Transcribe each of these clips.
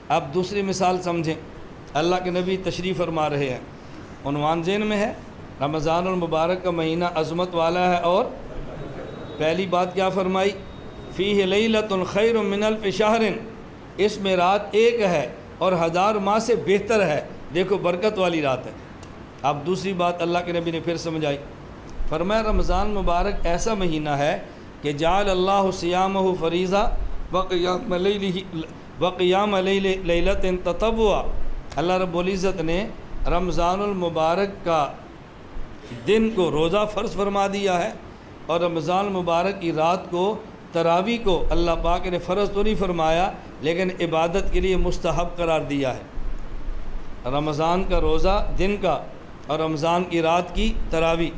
اب دوسری مثال سمجھیں، اللہ کے نبی تشریف فرما رہے ہیں، عنوان ذہن میں ہے، رمضان المبارک کا مہینہ عظمت والا ہے، اور پہلی بات کیا فرمائی؟ فیہ لیلۃ خیر من الف شہر، اس میں رات ایک ہے اور 1000 ماہ سے بہتر ہے، دیکھو برکت والی رات ہے۔ اب دوسری بات اللہ کے نبی نے پھر سمجھائی، فرمایا رمضان مبارک ایسا مہینہ ہے کہ جعل اللہ صیامہ فریضہ وقیام لیلۃ تطوعا، اللہ رب العزت نے رمضان المبارک کا دن کو روزہ فرض فرما دیا ہے، اور رمضان المبارک کی رات کو تراویح کو اللہ پاک نے فرض تو نہیں فرمایا لیکن عبادت کے لیے مستحب قرار دیا ہے۔ رمضان کا روزہ دن کا اور رمضان کی رات کی تراویح،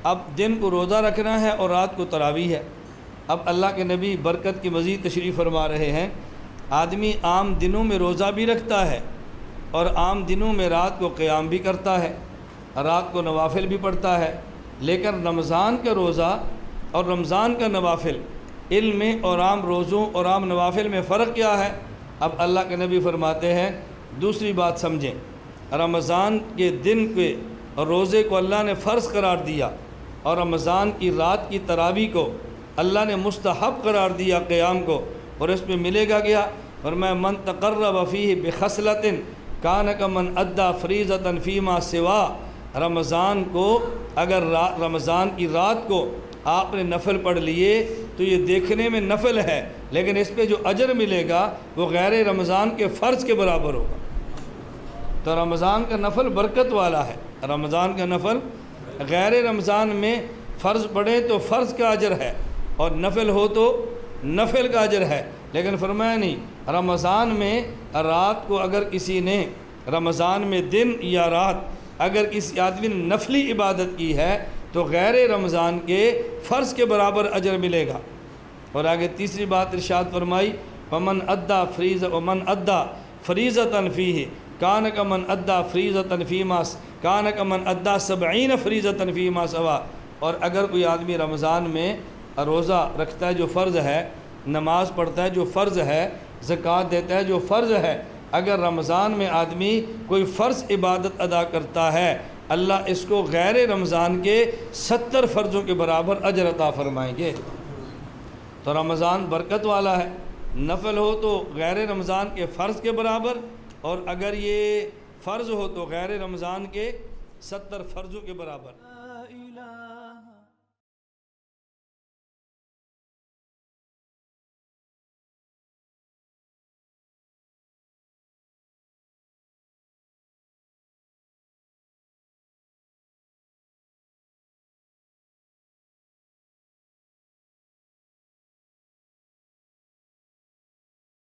اب دن کو روزہ رکھنا ہے اور رات کو تراویح ہے۔ اب اللہ کے نبی برکت کی مزید تشریف فرما رہے ہیں، آدمی عام دنوں میں روزہ بھی رکھتا ہے اور عام دنوں میں رات کو قیام بھی کرتا ہے، رات کو نوافل بھی پڑھتا ہے، لیکن رمضان کا روزہ اور رمضان کا نوافل، علم میں اور عام روزوں اور عام نوافل میں فرق کیا ہے؟ اب اللہ کے نبی فرماتے ہیں دوسری بات سمجھیں، رمضان کے دن کے روزے کو اللہ نے فرض قرار دیا اور رمضان کی رات کی تراویح کو اللہ نے مستحب قرار دیا قیام کو، اور اس میں ملے گا کیا؟ فرمایا من تقرب فیہ بخصلۃ کان کمن ادی فریضۃ فیما سوا، رمضان کو اگر رمضان کی رات کو آپ نے نفل پڑھ لیے تو یہ دیکھنے میں نفل ہے لیکن اس پہ جو اجر ملے گا وہ غیر رمضان کے فرض کے برابر ہوگا۔ تو رمضان کا نفل برکت والا ہے، رمضان کا نفل غیر رمضان میں فرض پڑھیں تو فرض کا اجر ہے اور نفل ہو تو نفل کا اجر ہے، لیکن فرمایا نہیں رمضان میں رات کو اگر کسی نے رمضان میں دن یا رات اگر کسی آدمی نے نفلی عبادت کی ہے تو غیر رمضان کے فرض کے برابر اجر ملے گا۔ اور آگے تیسری بات ارشاد فرمائی ومن ادا فریضۃ فیہ کان کمن ادا فریضۃ فیما کان کمن ادا 70 فریضۃ فیما سوا، اور اگر کوئی آدمی رمضان میں روزہ رکھتا ہے جو فرض ہے، نماز پڑھتا ہے جو فرض ہے، زکوٰۃ دیتا ہے جو فرض ہے، اگر رمضان میں آدمی کوئی فرض عبادت ادا کرتا ہے اللہ اس کو غیر رمضان کے 70 فرضوں کے برابر اجر عطا فرمائیں گے۔ تو رمضان برکت والا ہے، نفل ہو تو غیر رمضان کے فرض کے برابر، اور اگر یہ فرض ہو تو غیر رمضان کے 70 فرضوں کے برابر۔